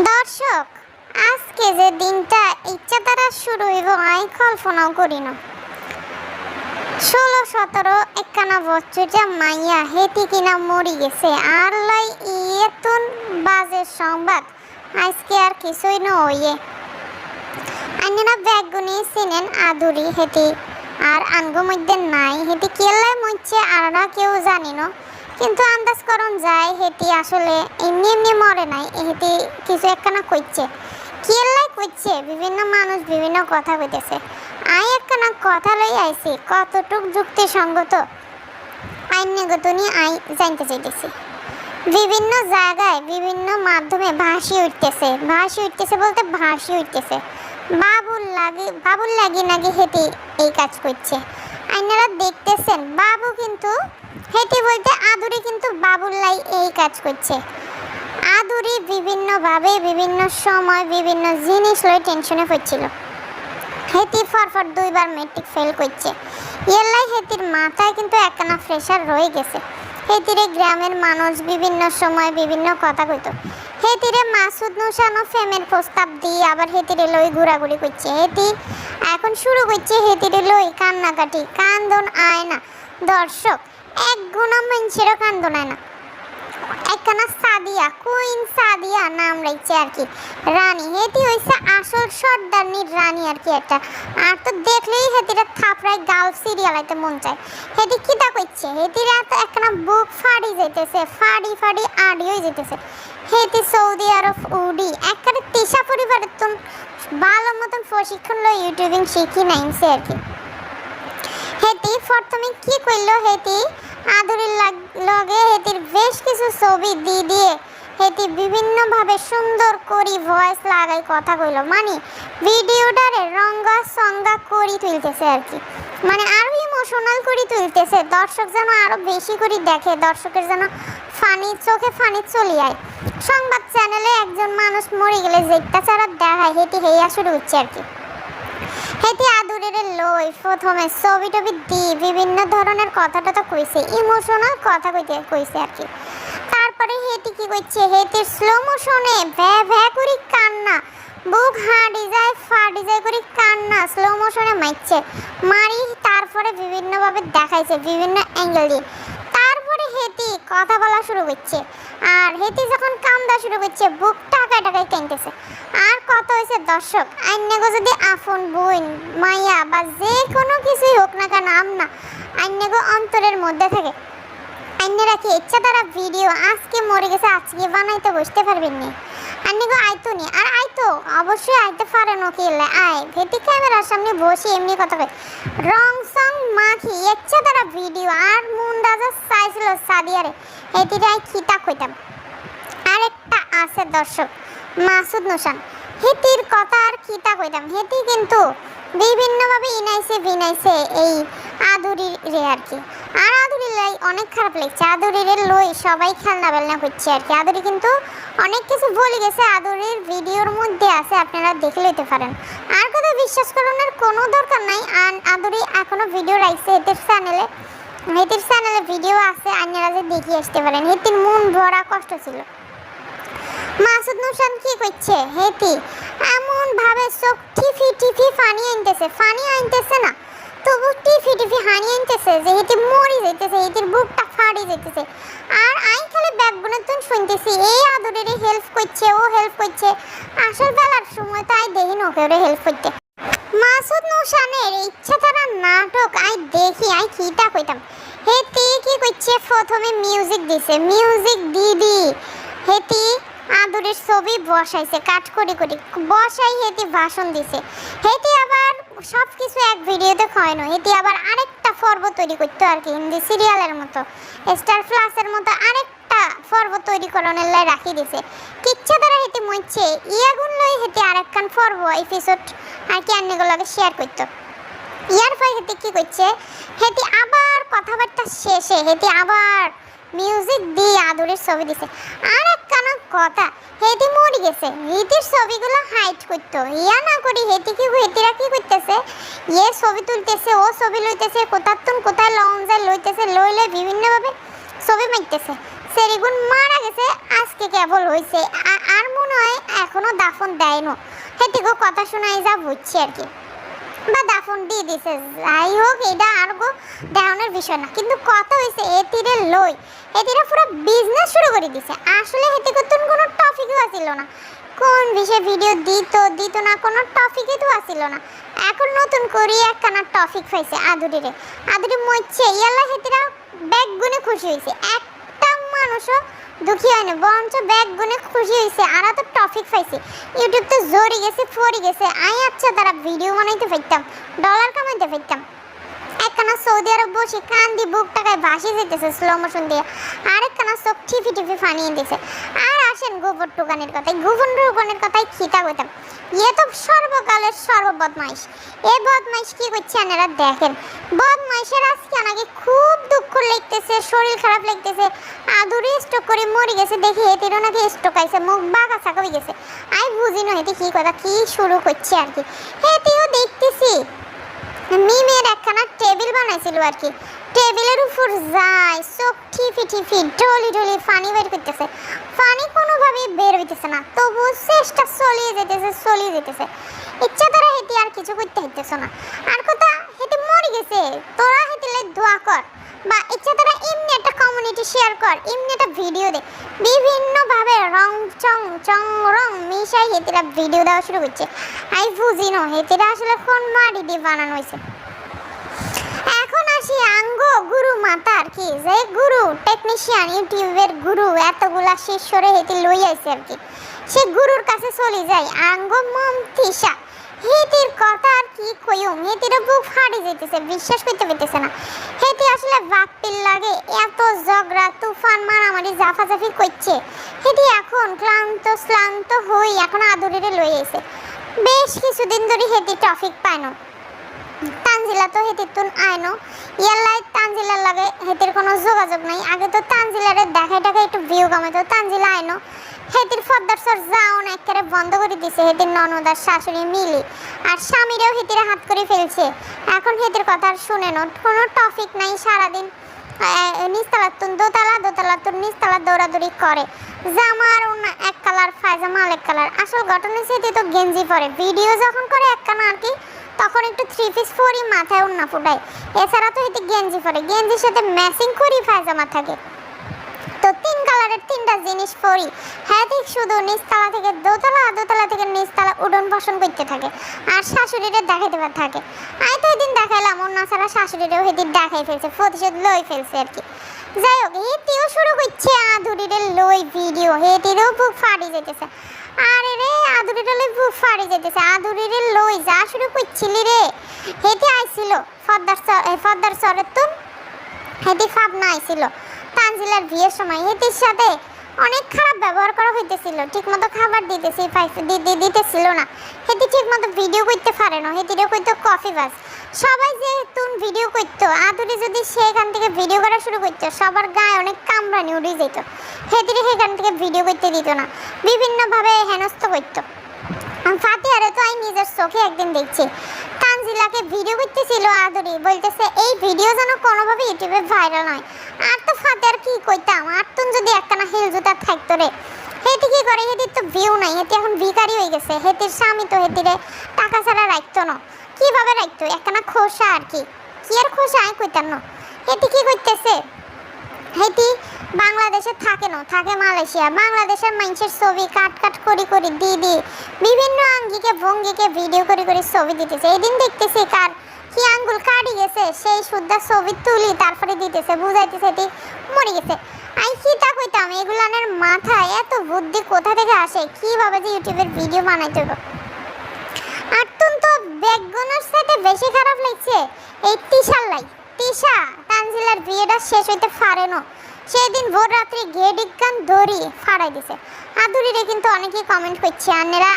দর্শক, আজকে যে দিনটা ইচ্ছা দ্বারা শুরু হইব আমি কল্পনাও করি না। 16-17-51 বছর মাইয়া হেতি কিনা মরি গেছে আর লাই এতন বাজে সংবাদ আজকে আর কিছুই না হইয়ে। আন্যরা ব্যাগগুনি চিনেন আদুরি হেতি আর আনগো মধ্যে নাই, হেতি কেলাই মরছে আররা কেউ জানি না, কিন্তু আন্দাজ করন যায় হেতি আসলে এমনি এমনি মরে নাই, হেতি কিছু একখানা কইছে। কেলাই কইছে বিভিন্ন মানুষ বিভিন্ন কথা কইতেছে, আই একখানা কথা লই আইছি কতটুক যুক্তিসঙ্গত আইনগত নিয়ে আই জানতে চাইতেছি। বিভিন্ন জায়গায় বিভিন্ন মাধ্যমে ভাসি উঠতেছে বলতে ভাসি উঠতেছে বাবুর লাগি নাকি হেতি এই কাজ করছে। আপনারা দেখতেছেন বাবু কিন্তু হেতি বলতে আদুরি কিন্তু বাবুর লাই এই কাজ করছে। আদুরি বিভিন্নভাবে বিভিন্ন সময় বিভিন্ন জিনিস লই টেনশনে পড়ছিল। হেতি ফরফর 2বার মেট্রিক ফেল করছে, এলাই হেতির মাথায় কিন্তু একখানা প্রেশার রয়ে গেছে। হেতিরে গ্রামের মানুষ বিভিন্ন সময় বিভিন্ন কথা কইতো। হেতিরে মাসুদ নুসানো ফেমের প্রস্তাব দিয়ে আবার হেতিরে লই ঘোরাঘুরি করছে। হেতি এখন শুরু করছে হেতিরে লই কান্নাকাটি, কান্দন আয় না। দর্শক, এক গুণা মানুষেরও কান্দন আয় না। একখানা সাদিয়া, কুইন সাদিয়া নাম রাখছে আর কি, রানী। হেতি হইছে আসল সর্দারনির রানী আর কি একটা। আর তো দেখলেই হেতিরা থাপড়ায় গাল সিরিয়ালাইতে মন চায়। হেতি কিতা কইছে, হেতিরা তো একখানা বুক ফাড়ি যাইতেছে, ফাড়ি আড়ি হয়ে যেতেছে। হেতি সৌদি আরব উডি একখানে তিশা পরিবারের তো ভালো মতন প্রশিক্ষণ লই ইউটিউবিং শিখি নাইমছে আর কি। হেতি প্রথমে কি কইলো, হেতি আদুরির লগে হেতির বেশ কিছু ছবি দিয়ে হেতি বিভিন্নভাবে সুন্দর করি ভয়েস লাগাই কথা কইলো, মানে ভিডিওটারে রঙ্গা সঙ্গা করি তুলতেছে আর কি, মানে আরো ইমোশনাল করি তুলতেছে। দর্শক যেন আরো বেশি করে দেখে, দর্শকের যেন চোখে ফানি চলি আয়। সংবাদ চ্যানেলে একজন মানুষ মরে গেলে যেটা ছাড়া দেখায় হেতি হেয়া শুরু হচ্ছে আর কি। হেতি আদুরের লই প্রথমে ছবি টবি দিয়ে বিভিন্ন ধরনের কথাটা তো কইছে, ইমোশনাল কথা কইছে আর কি। তারপরে হেতি কি কইছে, হেতির স্লো মোশনে ভ্যা করে কান্না, বুক হাঁটি যায় ফাটি যায় করে কান্না স্লো মোশনে মারি তারপরে বিভিন্নভাবে দেখাইছে বিভিন্ন অ্যাঙ্গেল দিয়ে। তারপরে হেতি কথা বলা শুরু করছে, আর হেতি যখন কান্দা শুরু করছে বুক টাকায় কাঁদতেছে। আর কথা হয়েছে দর্শক, আইনাগো যদি আপন বোন মাইয়া বা যে কোনো কিছুই হোক না কেন আমনা আইনাগো অন্তরের মধ্যে থাকে, আইনারা কি ইচ্ছা তারা ভিডিও আজকে মরে গেছে আজকে বানাইতে বসতে পারবেন নি, আইনাগো আইতো নি। আর আইতো অবশ্যই আইতে পারেন, ওকে আয় ভেতি ক্যামেরার সামনে বসে এমনি কথা কয় রং সং মাখি ইচ্ছা তারা ভিডিও। আর মন রাজা চাইছিল সাদিয়ারে হেতিরাই খিতা কইতাম। আরেকটা আছে দর্শক, মাসুদ নুসান, হেতির কথা আর খিতা কইতাম। হেতি কিন্তু বিভিন্নভাবে বিনাইছে এই আদুরির রে আর কি। আর আদুরির লাই অনেক খারাপ লাগছে, আদুরির লই সবাই খেলনা বেলনা করছে আর কি। আদুরি কিন্তু অনেক কিছু বলে গেছে, আদুরির ভিডিওর মধ্যে আছে, আপনারা দেখে লইতে পারেন। আর কথা বিশ্বাস করানোর কোনো দরকার নাই। আর আদুরি এখনো ভিডিও রাখছে হেতির চ্যানেলে ভিডিও আছে, আপনারা যে দেখিয়ে আসতে পারেন। হেতির মন ভরা কষ্ট ছিল। মাসুদ নুসান কি করছে, হেতি এমন ভাবে চোখ টিফি ফানি আনতেছে না, তবু টিফি হানি আনতেছে যে হেতি মরি যাইতেছে, হেতির বুকটা ফাড়ি যাইতেছে। আর আই খালি ব্যাকবোনের তুন শুনতেছি এই আদুরের হেল্প করছে, ও হেল্প করছে। আসল বেলার সময় তো আই দেখি ওকে হেল্প করতে। মাসুদ নুসানের ইচ্ছা তারা নাটক আই দেখি আই খিতা কইতাম। হেতি কি করছে, প্রথমে মিউজিক দিছে, মিউজিক দিদি হেতি আদুরের ছবি বসাইছে, কাট করি বসাই হেতি ভাষণ দিছে। হেতি আবার সব কিছু এক ভিডিওতে খাওয়ানো, হেতি আবার আরেকটা পর্ব তৈরি করতো আর কি, হিন্দি সিরিয়ালের মতো স্টার প্লাসের মতো আরেকটা পর্ব তৈরি করানোর লাই রাখি দিছে। কিচ্ছা দ্বারা হেতি মরছে ইয়াগুন লই হেতি আরেকখান পর্ব এপিসোড আর কি আন্যগুলোকে শেয়ার করতো। ইয়ার পর হেতি কি করছে, হেতি আবার কথাবার্তা শেষে হেতি আবার মিউজিক দিয়ে আদুরের ছবি দিছে। আর একখানা কথা, হেতি মরে গেছে, হেতির ছবিগুলো হাইড করতো, ইয়া না করি হেতিরা কি করতেছে, ছবি তুলতেছে, ও ছবি লইতেছে, কোথায় লঞ্জায় লইতেছে, লইলে বিভিন্নভাবে ছবি মারতেছে। সেরিগুন মারা গেছে আজকে কেবল হয়েছে। আর মনে হয় এখনো দাফন দেয়নো, হেতিকে কথা শোনাই যা বুঝছি আর কি, বা দাফন দিয়ে দিছে। যাই হোক এটা আর গো দেওয়ানোর বিষয় না, কিন্তু কথা হয়েছে এতিরে লই এতিরে পুরো বিজনেস শুরু করে দিছে। আসলে হেতিকে তো কোনো টপিকও ছিল না, কোন বিষয়ে ভিডিও দিত না, কোনো টপিকই তো আসিল না। এখন নতুন করে একখানা টপিক পাইছে আদুরি মরছে, ইয়াল্লা হেতিরা ব্যাগ গুনে খুশি হয়েছে, একটা মানুষও দুঃখী হয়নি, বরঞ্চ ব্যাগ গুনে খুশি হয়েছে। আর তো টপিক পাইছে, ইউটিউব তো জড়ি গেছে ফরি গেছে। আচ্ছা তারা ভিডিও বানাইতে পারতাম, ডলার কামাইতে পারতাম। একখানা সৌদি আরব বসে কান্দি বুক টাকায় ভাসি যেতেছে স্লো মোশন দিয়ে, আরেকখানা চোখ টিপি ফানিয়ে দিছে। আর আসেন গোবর টুকানের কথায়, গোবর টুকানের কথায় খিতা কইতাম, ইয়ে তো সর্বকালের সর্ববদমাইশ। এই বদমাইশ কি করছে আপনারা দেখেন। বদমাইশের আজকে আমাকে খুব দুঃখ লাগতেছে, শরীর খারাপ লাগতেছে। আদুরি স্ট্রোক করে মরে গেছে দেখি, এটিরও নাকি স্ট্রোক আইছে, মুখ বাঁকা চাকা হয়ে গেছে। আমি বুঝি না এটি কি কথা কি শুরু করছে আর কি। এটিও দেখতেছি মিমের একখানা টেবিল বানাইছিল আর কি, টেবিলের উপর যায় চোখ টিপি ঢলি পানি বের করতেছে, পানি কোনোভাবেই বের হইতেছে না, তবু চেষ্টা চলিয়ে যেতেছে। ইচ্ছা তারা হেঁটে আর কিছু করতে হইতেছে না। আর কথা হেঁটে মরে গেছে, তোরা হেঁটে দোয়া কর, বা ইচ্ছা তারা এমনি একটা কমিউনিটি শেয়ার কর, এমনি একটা ভিডিও দে। বিভিন্নভাবে রং মিশাই হেঁটেরা ভিডিও দেওয়া শুরু করছে। আমি বুঝি না হেঁটেরা আসলে কোন মাটি দিয়ে বানানো হয়েছে। এখন আসি আঙ্গ গুরু মাতা আর কি, যে গুরু টেকনিশিয়ান ইউটিউবের গুরু এতগুলা শিষ্যরে হেঁটে লই আইছে আর কি, সে গুরুর কাছে চলে যায়। আঙ্গ মমতিসা হেতির কথা আর কি কইম, হেতির বুক ফাড়ি যাইতেছে, বিশ্বাস করতে পারতেছে না। হেতি আসলে বাকপিল লাগে, এত ঝগড়া তুফান মারামারি জাফাজাফি করছে। হেতি এখন ক্লান্ত হই এখন আদুরিরে লই আইছে। বেশ কিছুদিন ধরে হেতি টপিক পায় না, তানজিলা তো হেতির তুন আয়নো, ইয়াল্লাই তানজিলার লাগে হেতির কোনো যোগাযোগ নাই। আগে তো তানজিলারে দেখাই একটু ভিউ কামাইতো, তানজিলা আয়নো হেতির ফদ্দার সর যাওন একেবারে বন্ধ করে দিছে হেতির ননদ আর শাশুড়ি মিলি, আর স্বামীরাও হেতিরে হাত করে ফেলছে। এখন হেতির কথা আর শুনে না, কোনো টপিক নাই, সারাদিন নিচতলার তুন দোতলার তুন নিচতলা দৌড়াদৌড়ি করে। জামার এক কালার, পায়জামা আরেক কালার। আসল ঘটনা হচ্ছে হেতি তো গেঞ্জি পরে, ভিডিও যখন করে একখানা আর কি তখন একটু 3 পিস পরি মাথায় ওড়না ফুটায়, এছাড়া তো হেতি গেঞ্জি পরে, গেঞ্জির সাথে ম্যাচিং করি পায়জামা থাকে। তো 3 কালারের 3টা জিনিস পরি, হ্যাঁ ঠিক শুধু নিচতলা থেকে দোতলা থেকে নিচতলা উডন বসন করতে থাকে, আর শাশুড়িরে দেখাইতে থাকে। আমি তো ওই দিন দেখাইলাম, অন্য ছাড়া শাশুড়িরেও হেদিন দেখাই ফেলছে, প্রতিশোধ লই ফেলছে আর কি। যাই হোক হেতিও শুরু করছে আদুরিরে লই ভিডিও, হেতিরও বুক ফাড়ি যেতেছে। আরে রে আদুরিরে লই বুক ফাড়ি যেতেছে, আদুরিরে লই যা শুরু করছিলি রে। হেতি আইছিল ফদ্দার সরের তুন, হেতি ফাবনা আইছিল তানজিলার বিয়ের সময়। হেতির সাথে অনেক খারাপ ব্যবহার করা হইতেছিল, ঠিকমতো খাবার দিতেছিল না। হেতি ঠিকমতো ভিডিও করতে পারে না, হেতিরে কইতো কফি বাস। সবাই যে তুন ভিডিও করতো, আদুরি যদি সেখান থেকে ভিডিও করা শুরু করতো, সবার গায়ে অনেক কামড়ানি উড়ে যেত। হেতিরে সেখান থেকে ভিডিও করতে দিত না, বিভিন্নভাবে হেনস্থ করতো। ফাতিহারে তো আমি নিজের চোখে একদিন দেখছি, তানজিলাকে ভিডিও করতেছিল আদুরি, বলতেছে এই ভিডিও যেন কোনোভাবে ইউটিউবে ভাইরাল হয়। আর তো ফাতিহার কি কইতাম, আর তুন যদি একখানা হিল জুতা থাকতো রে। হেতি কি করে, হেতির তো ভিউ নাই, হেতি এখন ভিখারি হয়ে গেছে। হেতির স্বামী তো হেতিরে টাকা ছাড়া রাখতো না, কিভাবে রাখতো, একখানা খোসা আর কি আর খোসা আমি কইতাম না। হেতি কি করতেছে, হেতি বাংলাদেশে থাকে না, থাকে মালয়েশিয়া। বাংলাদেশের মানুষের ছবি কাট করি দি বিভিন্ন আঙ্গিকে ভঙ্গিকে ভিডিও করে ছবি দিতেছে। এদিন দেখতেছি কার কি আঙ্গুল কাটি গেছে, সেই শুদ্ধা ছবি তুলি তারপরে দিতেছে, বুঝাইতেছে এটি মরে গেছে। আমি কি তা কইতাম, এগুলানের মাথায় এত বুদ্ধি কোথা থেকে আসে, কিভাবে যে ইউটিউবের ভিডিও বানাইতে হবে। আর তুন তো ব্যাকগ্রাউন্ডের সাথে বেশি খারাপ লাগছে এই তিশা তানজিলার বিয়েটা শেষ হইতে পারে না, সেদিন ভোর রাত্রি গেডিকান দড়ি ফাড়াই দিছে আদুরিরে। কিন্তু অনেকেই কমেন্ট করছে আন্নেরা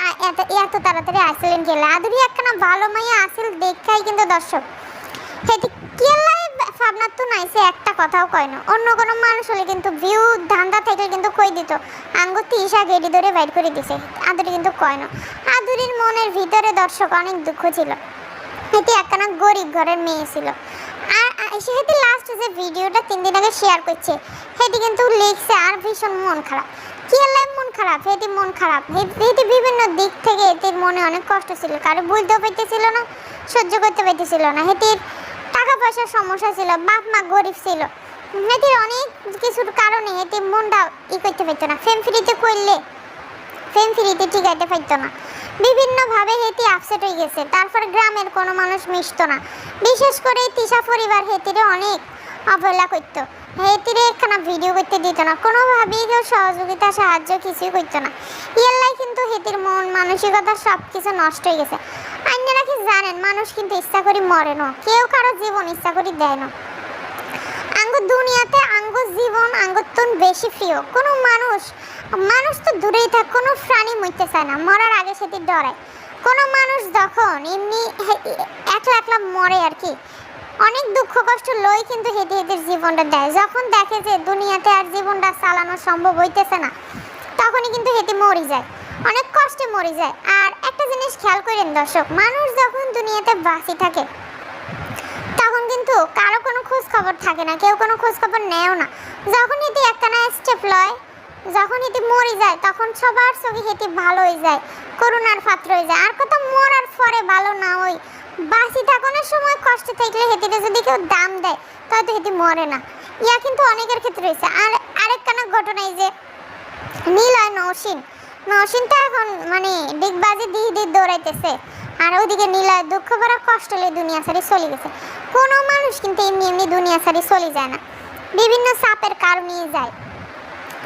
এত তাড়াতাড়ি আসলেন গেলে, আদুরি একখানা ভালো মাইয়া আসল দেখাই কিন্তু দর্শক হেতি কেলাই ভাবনার তো নাইছে, একটা কথাও কয় না। অন্য কোনো মানুষ হলে কিন্তু ভিউ ধান্দা থেকে কিন্তু কই দিত, আঙ্গুর তিশা গেডি ধরে বাইর করে দিছে, আদুরি কিন্তু কয় না। আদুরির মনের ভিতরে দর্শক অনেক দুঃখ ছিল, হেতি একখানা গরিব ঘরের মেয়ে ছিল। আর সেহেতু লাস্ট যে ভিডিওটা 3 দিন আগে শেয়ার করছে, হেতি কিন্তু লিখছে আর ভীষণ মন খারাপ। কি আল্লাহ মন খারাপ, হেতি মন খারাপ, হেতি বিভিন্ন দিক থেকে হেতির মনে অনেক কষ্ট ছিল, কারো বুঝতেও পাইতেছিল না, সহ্য করতে পাইতেছিল না। হেতির টাকা পয়সার সমস্যা ছিল, বাপ মা গরিব ছিল, হেতির অনেক কিছুর কারণে হেতি মনটা করতে পারতো না, ফেম ফ্রিতে করলে ফেম ফ্রিতে টিকাইতে পারতো না, বিভিন্নভাবে হেতি আপসেট হয়ে গেছে। তারপর গ্রামের কোনো মানুষ মিশতো না, বিশেষ করে তিশা পরিবার হেতিরে অনেক অবহেলা করতো, হেতিরে একখানা ভিডিও করতে দিত না, কোনোভাবেই কেউ সহযোগিতা সাহায্য কিছুই করতো না। ইয়াল্লাই কিন্তু হেতির মন মানসিকতা সব কিছু নষ্ট হয়ে গেছে। আপনারা কি জানেন, মানুষ কিন্তু ইচ্ছা করে মরে না, কেউ কারো জীবন ইচ্ছা করে দেয় না। আঙ্গ দুনিয়াতে আঙ্গ জীবন আঙ্গতন বেশি প্রিয়। কোনো মানুষ তো দূরেই থাক, কোনো প্রাণী মরতে চায় না, মরার আগে সেটি ডরায়। কোনো মানুষ যখন এমনি একলা একলা মরে আর কি, অনেক দুঃখ কষ্ট লই কিন্তু হেঁটের জীবনটা দেয়। যখন দেখে যে দুনিয়াতে আর জীবনটা চালানো সম্ভব হইতেছে না, তখনই কিন্তু হেঁটে মরে যায়, অনেক কষ্টে মরে যায়। আর একটা জিনিস খেয়াল করেন দর্শক, মানুষ যখন দুনিয়াতে বাঁচি থাকে তখন কিন্তু কারো কোনো খোঁজ খবর থাকে না, কেউ কোনো খোঁজ খবর নেয়ও না। যখন হেঁটে একখানা স্টেপ লয়, যখন হেঁটে মরে যায়, তখন সবার চোখে হেঁটে ভালো হয়ে যায়, করুণার পাত্র হয়ে যায়। আর কথা মরার পরে ভালো না, ওই বাঁচি থাকানোর সময় কষ্ট থাকলে হেঁটে যদি কেউ দাম দেয় তাহলে তো হেঁটে মরে না। ইয়া কিন্তু অনেকের ক্ষেত্রে হয়েছে। আর আরেকখানা ঘটনা, এই যে নীলয় নৌসিন তো এখন মানে ডিগবাজি দিয়ে দৌড়াইতেছে, আর ওদিকে নীলয় দুঃখ ভরা কষ্ট হলে দুনিয়া ছাড়ি চলে গেছে। কোনো মানুষ কিন্তু এমনি এমনি দুনিয়া ছাড়ি চলে যায় না, বিভিন্ন চাপের কারণেই যায়।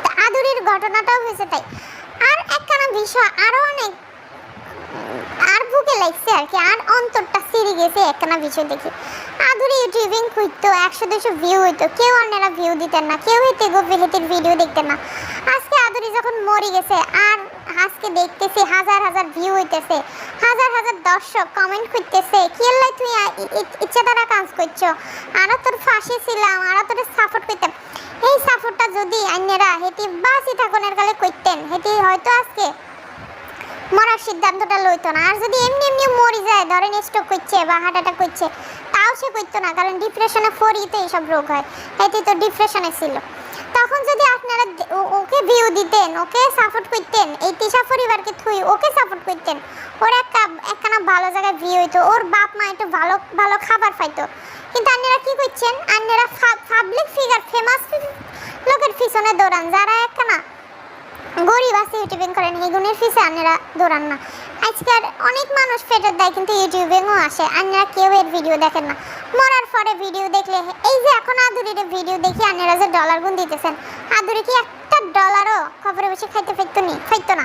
তা আদুরির ঘটনাটাও হয়েছে তাই। আর একখানা বিষয় আরো অনেক আর বুকে লাগছে আর কি, আর অন্তরটা সিঁড়ি গেছে একখানা বিষয় দেখি। আদুরি ইউটিউবিং করতো, 100-200 ভিউ হইতো, কেউ অন্যরা ভিউ দিতেন না, কেউ হেঁটে হেঁটের ভিডিও দেখতেন না। আজকে আদুরি যখন মরে গেছে, আর আজকে দেখতেছি হাজার হাজার ভিউ হইতেছে, হাজার হাজার দর্শক কমেন্ট করতেছে, কি আল্লাহ তুই ইচ্ছা দ্বারা কাজ করছো, আরো তোর ফাঁসি ছিলাম, আরো তোর সাপোর্ট করতাম। এই সাপোর্টটা যদি অন্যরা হেঁটে বাঁচি থাকনের কালে করতেন, হেঁটে হয়তো আজকে মরার সিদ্ধান্তটা লইতো না। আর যদি এমনি এমনি মরে যায়, ধরেন স্ট্রোক করছে বা হার্ট অ্যাটাক করছে, তাও সে করতো না, কারণ ডিপ্রেশনে পড়িতে এইসব রোগ হয়, এতে তো ডিপ্রেশনে ছিল। তখন যদি আপনারা ওকে ভিউ দিতেন, ওকে সাপোর্ট করতেন, এই তিশা পরিবারকে থুই ওকে সাপোর্ট করতেন, ওর একখানা ভালো জায়গায় ভিউ হইতো, ওর বাপ মা একটু ভালো ভালো খাবার পাইতো। কিন্তু আপনারা কি করছেন, আপনারা পাবলিক ফিগার, ফেমাস লোকের পিছনে দৌড়ান, যারা একখানা গরিব আছে ইউটিউবিং করেন, এই গুণের পিছে আপনারা দৌড়ান না। আজকাল অনেক মানুষ ফেটের দেয় কিন্তু ইউটিউবিংও আসে, আপনারা কেউ এর ভিডিও দেখেন না। মরার পরে ভিডিও দেখলে, এই যে এখন আদুরির ভিডিও দেখি আপনারা যে ডলার গুণ দিতেছেন, আদুরি কি একটা ডলারও খবরে বসে খাইতে পাইতো না।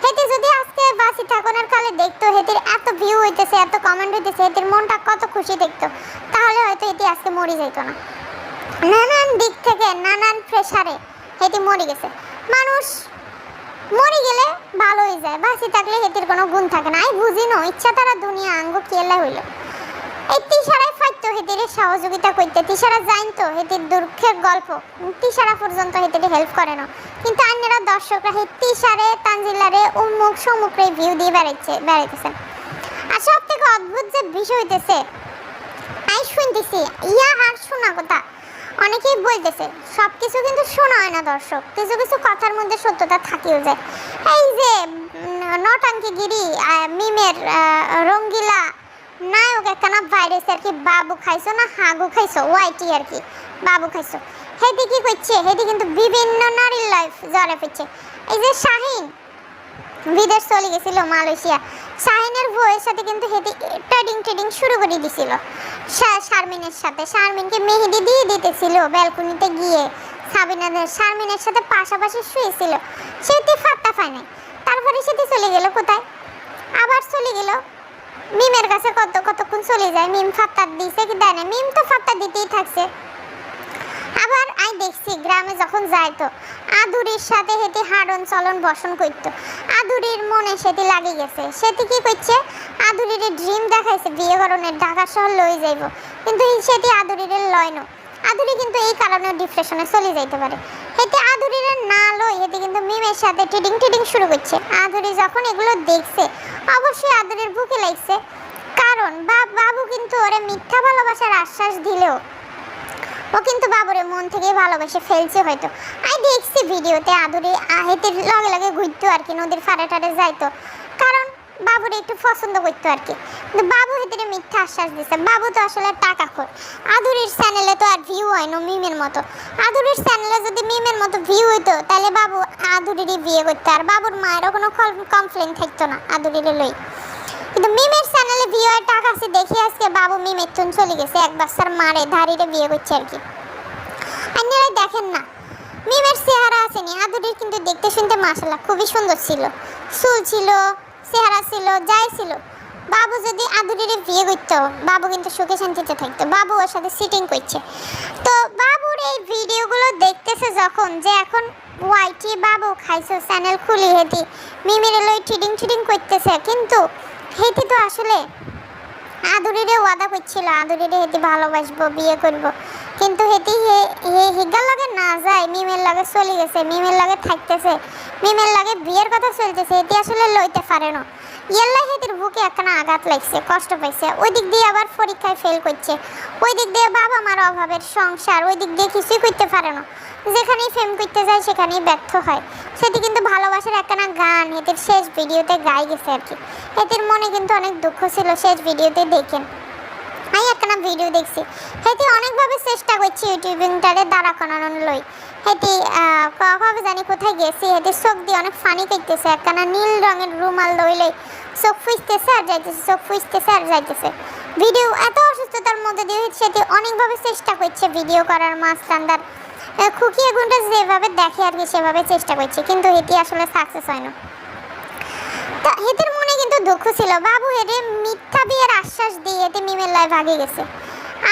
হেতে যদি আজকে বাসি ঠাকুরের কালে দেখতো, হেতির এত ভিউ হইতেছে, এত কমেন্ট হইতেছে, হেতির মনটা কত খুশি দেখতো, তাহলে হয়তো হেতি আজকে মরে যাইতো না। নানান দিক থেকে নানান প্রেসারে হেতি মরে গেছে। মানুষ মরে গেলে ভালো হয়ে যায়, বাঁচি থাকলে হেতির কোনো গুণ থাকে না। আমি বুঝি না ইচ্ছা তারা দুনিয়া আঙ্গ কেলা হইল। এই তিশারাই ফাইতো হেতির সহযোগিতা করতে, তিশারা জানতো হেতির দুঃখের গল্প, তিশারা পর্যন্ত হেতির হেল্প করে না। কিন্তু অন্যরা দর্শকরা হে তিশারে তানজিলারে উমুক সমুকরে ভিউ দিয়ে বেড়াইতেছেন। আর সব থেকে অদ্ভুত যে বিষয় হইতেছে, আমি শুনতেছি ইয়া আর শোনা কথা, অনেকেই বলতেছে সব কিছু কিন্তু শোনা হয় না দর্শক, কিছু কিছু কথার মধ্যে সত্যতা থাকিও যায়। এই যে নটাঙ্কিগিরি মিমের রঙ্গিলা নায়ক একখানা ভাইরাস আর কি, বাবু খাইছো না হাগু খাইছো, ওয়াইটি আর কি বাবু খাইছো, হেদি কি করছে, হেদি কিন্তু বিভিন্ন নারীর লাইফ জড়ে ফেলছে। এই যে শাহিন বিদেশ চলে গেছিল মালয়েশিয়া, শাহিনের বউয়ের সাথে কিন্তু হেদি ট্রেডিং শুরু করে দিছিল শারমিনের সাথে, শারমিনকে মেহেদি দিয়ে দিতেছিল ব্যালকনিতে গিয়ে, সাবিনাদের শারমিনের সাথে পাশাপাশি শুয়েছিল, সেটি ফাত্তা পায় নাই। তারপরে সেটি চলে গেল কোথায়, আবার চলে গেল মিমের কাছে, কতক্ষণ চলে যায়, মিম ফাত্তা দিছে কি দেয় না, মিম তো ফাত্তা দিতেই থাকছে। আবার আই দেখছি গ্রামে যখন যাইতো আদুরির সাথে হেঁটে হাড়ন চলন বসন করতো, আদুরির মনে সেটি লাগে গেছে, সেটি কি করছে, আদুরির ড্রিম দেখাইছে বিয়ে করণের, ঢাকা শহর লই যাইব, কিন্তু সেটি আদুরির লয় না। আদুরি কিন্তু এই কারণে ডিপ্রেশনে চলে যাইতে পারে। হেঁটে আদুরির না লই, হেঁটে কিন্তু মিমের সাথে ট্রেডিং শুরু করছে। আদুরি যখন এগুলো দেখছে, অবশ্যই আদুরির বুকে লাগছে, কারণ বাবু কিন্তু ওরে মিথ্যা ভালোবাসার আশ্বাস দিলেও ও কিন্তু বাবুরে মন থেকে ভালোবেসে ফেলছে হয়তো। আমি দেখছি ভিডিওতে আদুরি হেতির লগে লগে ঘুরতো আর কি, নদীর ফাড়ে টাড়ে যাইতো, কারণ বাবুরে একটু পছন্দ করতো আর কি। কিন্তু বাবু হেতিরে মিথ্যা আশ্বাস দিচ্ছে। বাবু তো আসলে টাকা খোর। আদুরির চ্যানেলে তো আর ভিউ হয় না মিমের মতো। আদুরির চ্যানেলে যদি মিমের মতো ভিউ হইতো তাহলে বাবু আদুরিরই বিয়ে করতো, আর বাবুর মায়েরও কোনো কমপ্লেন থাকতো না আদুরিরে লই। কিন্তু মিমের চ্যানেলে ভিউ আর টাকা আছে দেখি আজকে বাবু মিমের তুন চলে গেছে, এক বাচ্চার মারে ধারিরে বিয়ে করছে আর কি। আপনারাই দেখেন না মিমের চেহারা আসেনি, আদুরির কিন্তু দেখতে শুনতে মাশাআল্লাহ খুবই সুন্দর ছিল, চুল ছিল, চেহারা ছিল, যাই ছিল। বাবু যদি আদুরিরে বিয়ে করতো বাবু কিন্তু সুখে শান্তিতে থাকতো। বাবু ওর সাথে সিটিং করছে। তো বাবুর এই ভিডিওগুলো দেখতেছে যখন, যে এখন ওয়াইটি বাবু খাইছো চ্যানেল খুলি হেতি মিমের লই ঠিডিং করতেছে, কিন্তু হেতি তো আসলে আদুরিরে ওয়াদা করছিল আদুরিরে হেতি ভালোবাসবো, বিয়ে করব। কিন্তু হেতি হিগার লাগে না যায়, মিমের লাগে চলে গেছে, মিমের লাগে থাকতেছে, মিমের লাগে বিয়ের কথা চলতেছে, হেতি আসলে লইতে পারে না। ইয়াল্লা হেতির বুকে একখানা আঘাত লাগছে, কষ্ট পাইছে। ওই দিক দিয়ে আবার পরীক্ষায় ফেল করছে, ওই দিক দিয়ে বাবা মার অভাবের সংসার, ওই দিক দিয়ে কিছুই করতে পারে না। যেখানেই ফেম করতে যায় সেখানেই ব্যর্থ হয়। সেটি কিন্তু ভালোবাসার একখানা গান হেতির শেষ ভিডিওতে গাই গেছে আর কি। হেতির মনে কিন্তু অনেক দুঃখ ছিল শেষ ভিডিওতে দেখেন। আমি একখানা ভিডিও দেখছি, হেতি অনেকভাবে চেষ্টা করছি ইউটিউবিংটারে দাঁড়া করানোর লই। হেতি কবে জানি কোথায় গেছি, হেতির চোখ দিয়ে অনেক ফানি করতেছে, একখানা নীল রঙের রুমাল লইলে চোখ ফুঁচতেছে আর যাইতেছে, চোখ ফুঁচতেছে আর যাইতেছে। ভিডিও এত অসুস্থতার মধ্যে দিয়ে সেটি অনেকভাবে চেষ্টা করছে ভিডিও করার, মাছ রান্নার খুকি এগুনটা যেভাবে দেখে আর কি সেভাবে চেষ্টা করছে, কিন্তু হেতি আসলে সাকসেস হয় না। তা হেতির মনে কিন্তু দুঃখ ছিল, বাবু হেরে মিথ্যা বিয়ের আশ্বাস দিয়ে হেতি মিমের লাই ভাগে গেছে।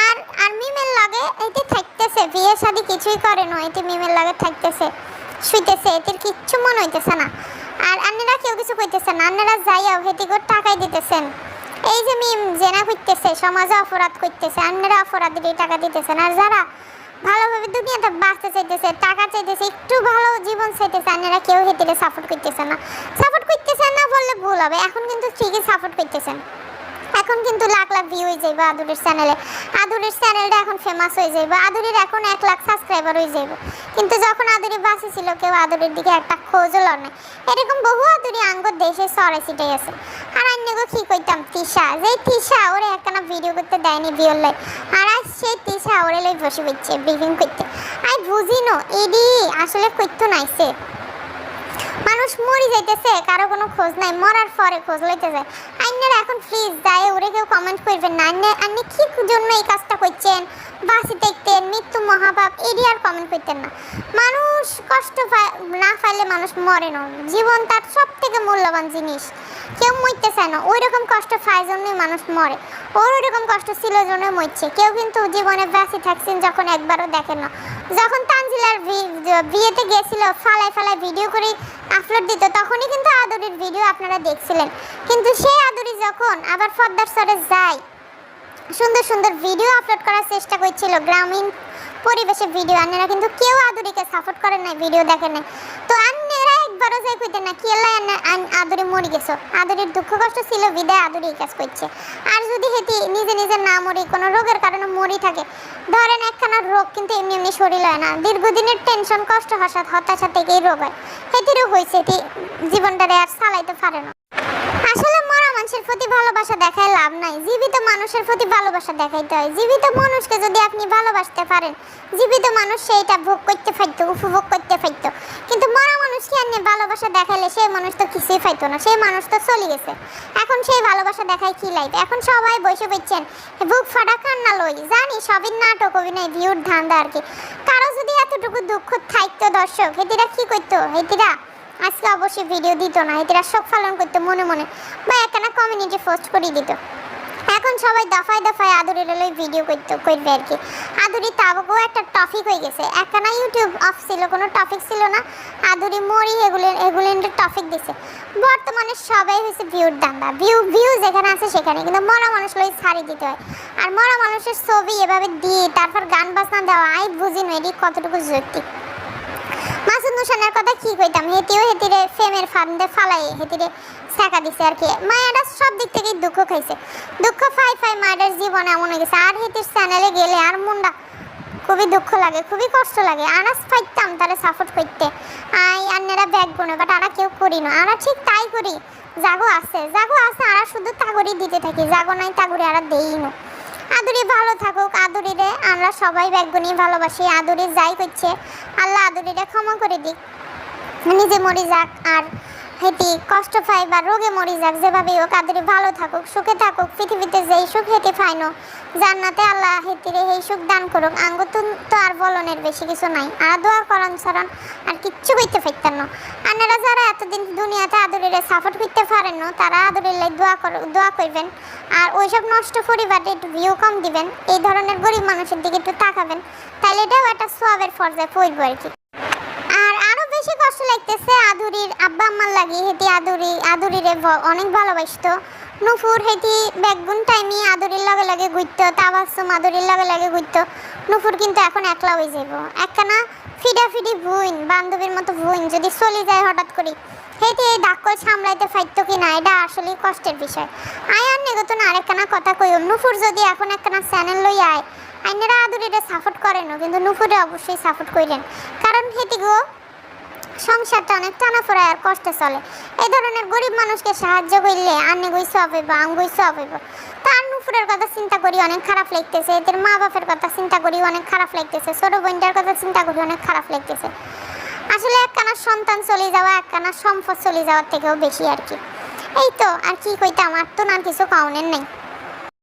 আর আর মিমের লাগে এটি থাকতেছে, বিয়ে শাদি কিছুই করে না, এটি মিমের লাগে থাকতেছে, শুইতেছে, এটির কিচ্ছু মনে হইতেছে না। আর আপনারা কেউ কিছু কইতেছে না, আপনারা যাইয়াও হেতি করে টাকাই দিতেছেন। এই যে মিম জেনা করতেছে, সমাজে অপরাধ করতেছে, আপনারা অপরাধীর টাকা দিতেছেন। আর যারা ভালোভাবে দুনিয়াতে বাঁচতে চাইতেছে, টাকা চাইতেছে, একটু ভালো জীবন চাইতেছে, আপনারা কেউ হেতিরে সাপোর্ট করতেছেন না। সাপোর্ট করতেছেন না বললে ভুল হবে, এখন কিন্তু ঠিকই সাপোর্ট করতেছেন। এখন কিন্তু লাখ লাখ ভিউ হয়ে যাইব আদুরির চ্যানেলে, আদুরির চ্যানেলটা এখন ফেমাস হয়ে যাইব, আদুরির এখন 1 লাখ সাবস্ক্রাইবার হয়ে যাইব। কিন্তু যখন আদুরি বাঁচি ছিল কেউ আদুরির দিকে একটা খোঁজও লড় নাই। এরকম বহু আদুরি আঙ্গর দেশে সরে ছিটাই আছে। আর অন্যগো কি কইতাম, তিশা, যে তিশা ওরে একখানা ভিডিও করতে দেয়নি বিয়ের লাই, আর আজ সেই তিশা ওরে লাই বসে পড়ছে ব্রিফিং করতে। আমি বুঝি না এডি আসলে করতো নাইছে, মানুষ মরি যাইতেছে কারো কোনো খোঁজ নাই, মরার পরে খোঁজ লইতে যায়। আপনারা এখন প্লিজ যায় ওরে কেউ কমেন্ট করবেন না, আপনি কি জন্য এই কাজটা করছেন, বাসি দেখতেন, মৃত্যু মহাপাপ, এডি আর কমেন্ট করতেন না। মানুষ কষ্ট না পাইলে মানুষ মরে না, জীবন তার সব থেকে মূল্যবান জিনিস, কেউ মরতে চায় না, ওই রকম কষ্ট পায় জন্যই মানুষ মরে। ওর ওই রকম কষ্ট ছিল জন্য মরছে, কেউ কিন্তু জীবনে বেঁচে থাকছেন যখন একবারও দেখেন না। যখন তানজিলার বিয়েতে গেছিল ফালায় ভিডিও করে আপলোড দিত, তখনই কিন্তু আদুরির ভিডিও আপনারা দেখছিলেন। কিন্তু সেই আদুরি যখন আবার পদ্মার চরে যায়, সুন্দর সুন্দর ভিডিও আপলোড করার চেষ্টা করছিল, গ্রামীণ পরিবেশে ভিডিও, আপনারা কিন্তু কেউ আদুরিকে সাপোর্ট করেন নাই, ভিডিও দেখেন নাই। তো আপনারা একবারও যাই কইতেন না কি আদুরি মরে গেছো, আদুরির দুঃখ কষ্ট ছিল বিদায় আদুরি এই কাজ করছে। আর যদি হেতি নিজে নিজে না মরি, কোনো রোগের কারণে মরি থাকে, ধরেন একখানা রোগ কিন্তু এমনি এমনি শরীর হয় না, দীর্ঘদিনের টেনশন কষ্ট হতাশা থেকেই রোগ হয়। হেতিরও হয়েছে, হেতি জীবনটারে আর চালাইতে পারে না। আসলে মরা মানুষের প্রতি ভালোবাসা দেখায় লাভ নাই, জীবিত মানুষের প্রতি ভালোবাসা দেখাইতে হয়। জীবিত মানুষকে যদি আপনি ভালোবাসতে পারেন, জীবিত মানুষ সেইটা ভোগ করতে পারতো, উপভোগ করতে পারতো। কিন্তু মরা মানুষকে আপনি ভালোবাসা দেখাইলে সেই মানুষ তো কিছুই পাইতো না, সেই মানুষ তো চলে গেছে। এখন সেই ভালোবাসা দেখায় কি লাইফ? এখন সবাই বসে পড়ছেন বুক ফাটা কান্না লই, জানি সবই নাটক, অভিনয়, ভিউর ধান্দা আর কি। কারো যদি এতটুকু দুঃখ থাকতো দর্শক, হেতিরা কি করতো? হেতিরা আজকে অবশ্যই ভিডিও দিত না, এদের শোক পালন করতে মনে মনে বা একখানা কমিউনিটি পোস্ট করে দিত। এখন সবাই দফায় দফায় আদুরির লই ভিডিও করবে আর কি। আদুরি তাবকও একটা টপিক হয়ে গেছে, একখানা ইউটিউব অফ ছিল, কোনো টপিক ছিল না, আদুরি মরি এগুলেন্ডের টপিক দিছে। বর্তমানে সবাই হয়েছে ভিউর দাঙ্গা, ভিউ যেখানে আছে সেখানে, কিন্তু মরা মানুষ লই ছাড়ি দিতে হয়। আর মরা মানুষের ছবি এভাবে দিয়ে তারপর গান বাজনা দেওয়া, আই বুঝি না এটি কতটুকু যৌক্তিক। মাসুদ নুসানের কথা কি কইতাম, হেতিরে ফেমের ফান্দে ফালাই হেতিরে ছেঁকা দিছে আর কি। মায়াটা সব দিক থেকেই দুঃখ খাইছে, দুঃখ ফাই মায়ের জীবনে এমন হয়ে গেছে। আর হেতির চ্যানেলে গেলে আর মুন্ডা খুবই দুঃখ লাগে, খুবই কষ্ট লাগে। আনাস ফাইতাম তারা সাপোর্ট করতে, আন্নেরা ব্যাগ গুনে, বাট আরা কেউ করি না। আরা ঠিক তাই করি, জাগো আছে আরা শুধু তাগরি দিতে থাকি, জাগো নাই তাগরি আরা দেই না। আদুরি ভালো থাকুক, আদুরিরে আমরা সবাই ব্যাগ গুনি ভালোবাসি। আদুরি যাই করছে আল্লাহ আদুরিরে ক্ষমা করে দিক, নিজে মরি যাক আর হেঁটি কষ্ট পাই বা রোগে মরি যাক, যেভাবে হোক আদুরি ভালো থাকুক, সুখে থাকুক। পৃথিবীতে যেই সুখ হেঁটে পাইনো জান্নাতে আল্লাহ হেঁটিরে এই সুখ দান করুক। আঙ্গুতুন তো আর বলনের বেশি কিছু নাই, আর দোয়া করন সরণ আর কিচ্ছু করতে পারতেন না। আপনারা যারা এতদিন দুনিয়াতে আদুরিরে সাপোর্ট করতে পারেন না, তারা আদুরিল্লাই দোয়া করবেন। আর ওইসব নষ্ট পরিবারে একটু ভিউ কম দিবেন, এই ধরনের গরিব মানুষের দিকে একটু তাকাবেন, তাহলে এটাও একটা সোয়াবের পর্যায়ে পড়ব আর কি। আর আরো বেশি কষ্ট লাগতেছে আদুরির আব্বা আম্মার লাগি। হেঁটি আদুরিরে অনেক ভালোবাসতো। নুপুর হেঁটি ব্যাগুন টাইমে আদুরির লগে লগে ঘুরতো, তাবাসুম আদুরির লগে লগে ঘুরতো। নুপুর কিন্তু এখন একলা হয়ে যাব, একখানা ফিডাফিডি ভুইন, বান্ধবীর মতো ভুইন যদি চলে যায় হঠাৎ করে, হেঁটে এই ডাক্কল সামলাইতে পারতো কি না, এটা আসলে কষ্টের বিষয়। আর নেগতন আরেকখানা কথা কই, নুপুর যদি এখন একখানা চ্যানেল লই আইনেরা আদুরিরে সাপোর্ট করেন, কিন্তু নুপুরে অবশ্যই সাপোর্ট করেন, কারণ হেঁটিগো সংসারটা অনেক টানাফোড়ায় আর কষ্টে চলে। এই ধরনের গরিব মানুষকে সাহায্য করলে আন্নে গইস হইব, আম গইস হইব। তার নুপুরের কথা চিন্তা করি অনেক খারাপ লাগতেছে, এদের মা বাপের কথা চিন্তা করি অনেক খারাপ লাগতেছে, ছোট বোনটার কথা চিন্তা করি অনেক খারাপ লাগতেছে। আসলে একখানা সন্তান চলে যাওয়া, একখানা সম্পদ চলে যাওয়ার থেকেও বেশি আর কি। এই তো আর কি কইতাম, আর তো না কিছু কাউনের নেই।